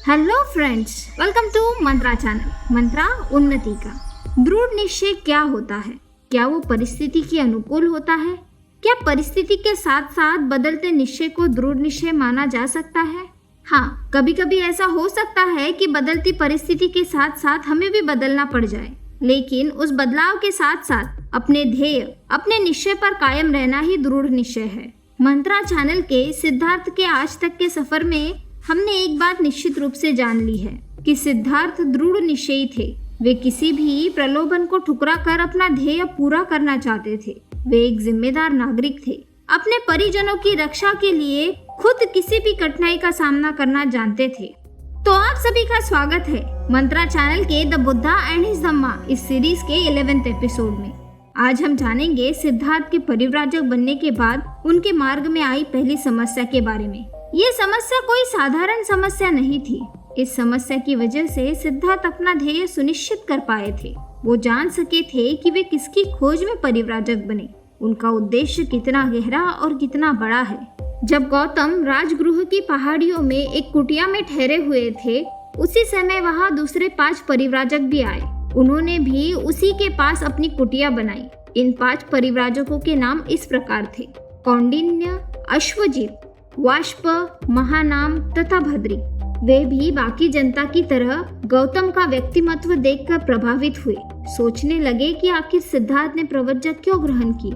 Hello friends, welcome to Mantra channel. Mantra उन्नति का दृढ़ निश्चय क्या होता है? क्या वो परिस्थिति के अनुकूल होता है? क्या परिस्थिति के साथ साथ बदलते निश्चय को दृढ़ निश्चय माना जा सकता है? हाँ, कभी कभी ऐसा हो सकता है कि बदलती परिस्थिति के साथ साथ हमें भी बदलना पड़ जाए, लेकिन उस बदलाव के साथ साथ अपने ध्येय, अपने निश्चय पर कायम रहना ही दृढ़ निश्चय है। मंत्रा चैनल के सिद्धार्थ के आज तक के सफर में हमने एक बात निश्चित रूप से जान ली है कि सिद्धार्थ दृढ़ निश्चयी थे। वे किसी भी प्रलोभन को ठुकरा कर अपना ध्येय पूरा करना चाहते थे। वे एक जिम्मेदार नागरिक थे। अपने परिजनों की रक्षा के लिए खुद किसी भी कठिनाई का सामना करना जानते थे। तो आप सभी का स्वागत है मंत्रा चैनल के द बुद्धा एंड हिज धम्मा इस सीरीज के 11वें एपिसोड में। आज हम जानेंगे सिद्धार्थ के परिव्राजक बनने के बाद उनके मार्ग में आई पहली समस्या के बारे में। ये समस्या कोई साधारण समस्या नहीं थी। इस समस्या की वजह से सिद्धार्थ अपना ध्येय सुनिश्चित कर पाए थे। वो जान सके थे कि वे किसकी खोज में परिव्राजक बने, उनका उद्देश्य कितना गहरा और कितना बड़ा है। जब गौतम राजगृह की पहाड़ियों में एक कुटिया में ठहरे हुए थे, उसी समय वहाँ दूसरे 5 परिव्राजक भी आए। उन्होंने भी उसी के पास अपनी कुटिया बनाई। इन 5 परिव्राजकों के नाम इस प्रकार थे: कौंडिन्य, अश्वजित, वाष्प, महानाम तथा भद्री। वे भी बाकी जनता की तरह गौतम का व्यक्तिमत्व देखकर प्रभावित हुए। सोचने लगे कि आखिर सिद्धार्थ ने प्रवचन क्यों ग्रहण की।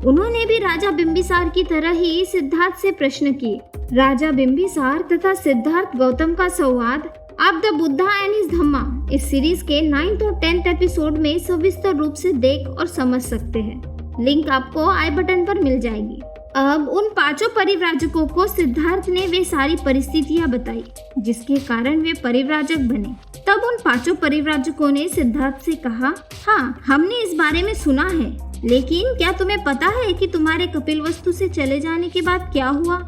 उन्होंने भी राजा बिंबिसार की तरह ही सिद्धार्थ से प्रश्न किए। राजा बिंबिसार तथा सिद्धार्थ गौतम का संवाद आप द बुद्धा एंड हिज धम्मा इस सीरीज के 9th और 10th एपिसोड में सविस्तर रूप से देख और समझ सकते हैं। लिंक आपको आई बटन पर मिल जाएगी। अब उन 5 परिव्राजकों को सिद्धार्थ ने वे सारी परिस्थितियां बताई जिसके कारण वे परिव्राजक बने। तब उन 5 परिव्राजकों ने सिद्धार्थ से कहा, हाँ, हमने इस बारे में सुना है, लेकिन क्या तुम्हें पता है कि तुम्हारे कपिलवस्तु से चले जाने के बाद क्या हुआ?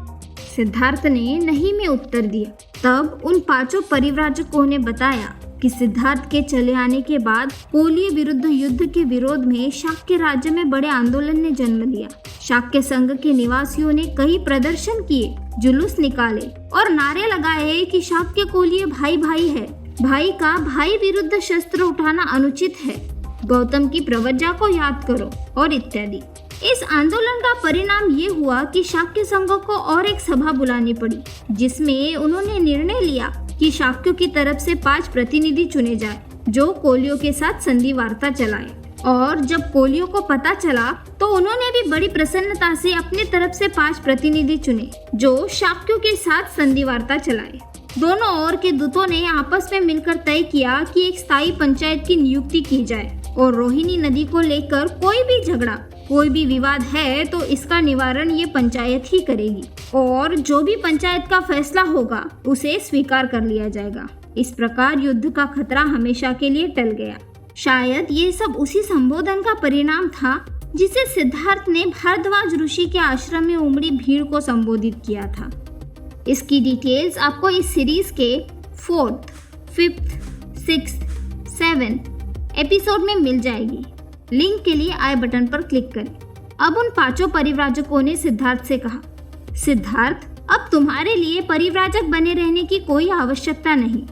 सिद्धार्थ ने नहीं में उत्तर दिया। तब उन 5 परिव्राजकों ने बताया कि सिद्धार्थ के चले आने के बाद कोलीय विरुद्ध युद्ध के विरोध में शाक्य राज्य में बड़े आंदोलन ने जन्म लिया। शाक्य संघ के निवासियों ने कई प्रदर्शन किए, जुलूस निकाले और नारे लगाए कि शाक्य कोलीय भाई भाई है, भाई का भाई विरुद्ध शस्त्र उठाना अनुचित है, गौतम की प्रवज्ञा को याद करो और इत्यादि। इस आंदोलन का परिणाम ये हुआ कि शाक्य संघ को और एक सभा बुलानी पड़ी, जिसमें उन्होंने निर्णय लिया कि शाक्यों की तरफ से 5 प्रतिनिधि चुने जाए जो कोलियों के साथ संधि वार्ता चलाए। और जब कोलियों को पता चला तो उन्होंने भी बड़ी प्रसन्नता से अपनी तरफ से 5 प्रतिनिधि चुने जो शाक्यों के साथ संधि वार्ता चलाए। दोनों ओर के दूतों ने आपस में मिलकर तय किया कि एक स्थायी पंचायत की नियुक्ति की जाए और रोहिणी नदी को लेकर कोई भी झगड़ा, कोई भी विवाद है तो इसका निवारण ये पंचायत ही करेगी और जो भी पंचायत का फैसला होगा उसे स्वीकार कर लिया जाएगा। इस प्रकार युद्ध का खतरा हमेशा के लिए टल गया। शायद ये सब उसी संबोधन का परिणाम था जिसे सिद्धार्थ ने भारद्वाज ऋषि के आश्रम में उमड़ी भीड़ को संबोधित किया था। इसकी डिटेल्स आपको इस सीरीज के 4th, 5th, 6th, 7th episode में मिल जाएगी। लिंक के लिए आई बटन पर क्लिक करें। अब उन 5 परिव्राजकों ने सिद्धार्थ से कहा, सिद्धार्थ, अब तुम्हारे लिए परिव्राजक बने रहने की कोई आवश्यकता नहीं।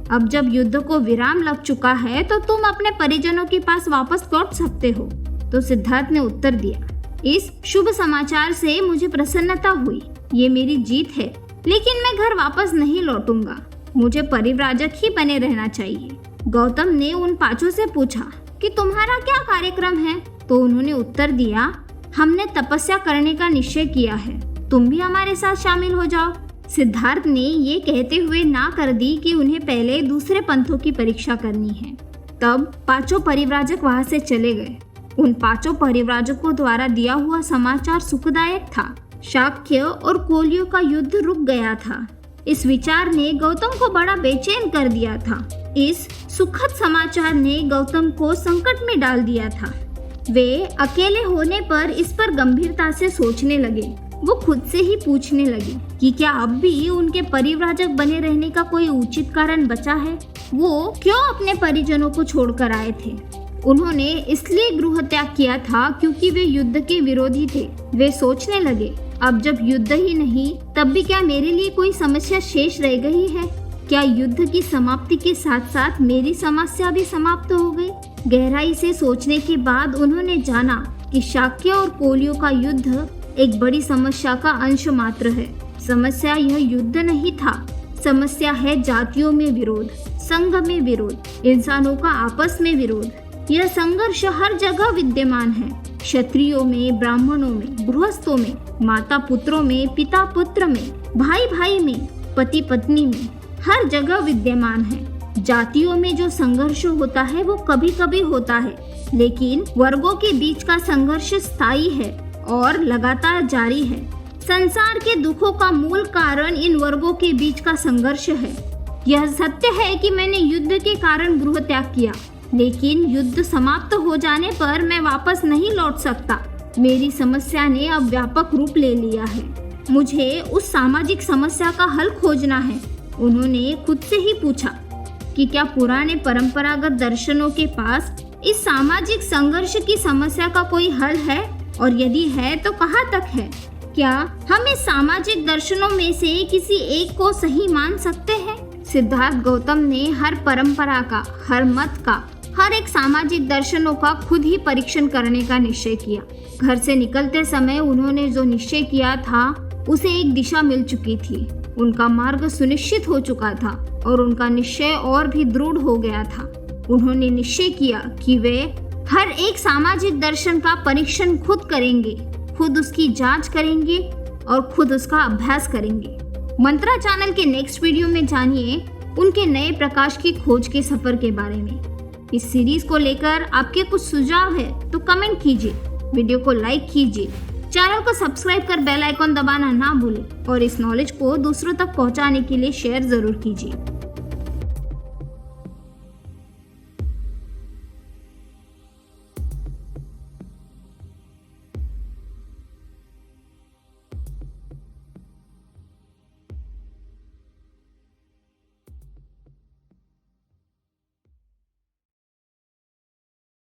अब जब युद्ध को विराम लग चुका है तो तुम अपने परिजनों के पास वापस लौट सकते हो। तो सिद्धार्थ ने उत्तर दिया, इस शुभ समाचार से मुझे प्रसन्नता हुई। ये मेरी जीत है, लेकिन मैं घर वापस नहीं लौटूंगा। मुझे परिव्राजक ही बने रहना चाहिए। गौतम ने उन 5 से पूछा कि तुम्हारा क्या कार्यक्रम है? तो उन्होंने उत्तर दिया, हमने तपस्या करने का निश्चय किया है, तुम भी हमारे साथ शामिल हो जाओ। सिद्धार्थ ने ये कहते हुए ना कर दी कि उन्हें पहले दूसरे पंथों की परीक्षा करनी है। तब 5 परिव्राजक वहां से चले गए। उन 5 परिव्राजकों द्वारा दिया हुआ समाचार सुखदायक था। शाक्य और कोलियों का युद्ध रुक गया था। इस विचार ने गौतम को बड़ा बेचैन कर दिया था। इस सुखद समाचार ने गौतम को संकट में डाल दिया था। वे अकेले होने पर इस पर गंभीरता से सोचने लगे। वो खुद से ही पूछने लगे कि क्या अब भी उनके परिव्राजक बने रहने का कोई उचित कारण बचा है? वो क्यों अपने परिजनों को छोड़कर आए थे? उन्होंने इसलिए गृह त्याग किया था क्योंकि वे युद्ध के विरोधी थे। वे सोचने लगे, अब जब युद्ध ही नहीं, तब भी क्या मेरे लिए कोई समस्या शेष रह गई है? क्या युद्ध की समाप्ति के साथ साथ मेरी समस्या भी समाप्त हो गई? गहराई से सोचने के बाद उन्होंने जाना कि शाक्य और कोलियों का युद्ध एक बड़ी समस्या का अंश मात्र है। समस्या यह युद्ध नहीं था, समस्या है जातियों में विरोध, संघ में विरोध, इंसानों का आपस में विरोध। यह संघर्ष हर जगह विद्यमान है, क्षत्रियों में, ब्राह्मणों में, गृहस्थों में, माता पुत्रों में, पिता पुत्र में, भाई भाई में, पति पत्नी में, हर जगह विद्यमान है। जातियों में जो संघर्ष होता है वो कभी कभी होता है, लेकिन वर्गों के बीच का संघर्ष स्थायी है और लगातार जारी है। संसार के दुखों का मूल कारण इन वर्गों के बीच का संघर्ष है। यह सत्य है कि मैंने युद्ध के कारण गृह त्याग किया, लेकिन युद्ध समाप्त हो जाने पर मैं वापस नहीं लौट सकता। मेरी समस्या ने अब व्यापक रूप ले लिया है। मुझे उस सामाजिक समस्या का हल खोजना है। उन्होंने खुद से ही पूछा कि क्या पुराने परंपरागत दर्शनों के पास इस सामाजिक संघर्ष की समस्या का कोई हल है, और यदि है तो कहाँ तक है? क्या हम इस सामाजिक दर्शनों में से किसी एक को सही मान सकते हैं? सिद्धार्थ गौतम ने हर परंपरा का, हर मत का, हर एक सामाजिक दर्शनों का खुद ही परीक्षण करने का निश्चय किया। घर से निकलते समय उन्होंने जो निश्चय किया था उसे एक दिशा मिल चुकी थी। उनका मार्ग सुनिश्चित हो चुका था और उनका निश्चय और भी दृढ़ हो गया था। उन्होंने निश्चय किया कि वे हर एक सामाजिक दर्शन का परीक्षण खुद करेंगे, खुद उसकी जांच करेंगे और खुद उसका अभ्यास करेंगे। मंत्रा चैनल के नेक्स्ट वीडियो में जानिए उनके नए प्रकाश की खोज के सफर के बारे में। इस सीरीज को लेकर आपके कुछ सुझाव है तो कमेंट कीजिए, वीडियो को लाइक कीजिए, चैनल को सब्सक्राइब कर बेल आइकॉन दबाना ना भूलें और इस नॉलेज को दूसरों तक पहुंचाने के लिए शेयर जरूर कीजिए।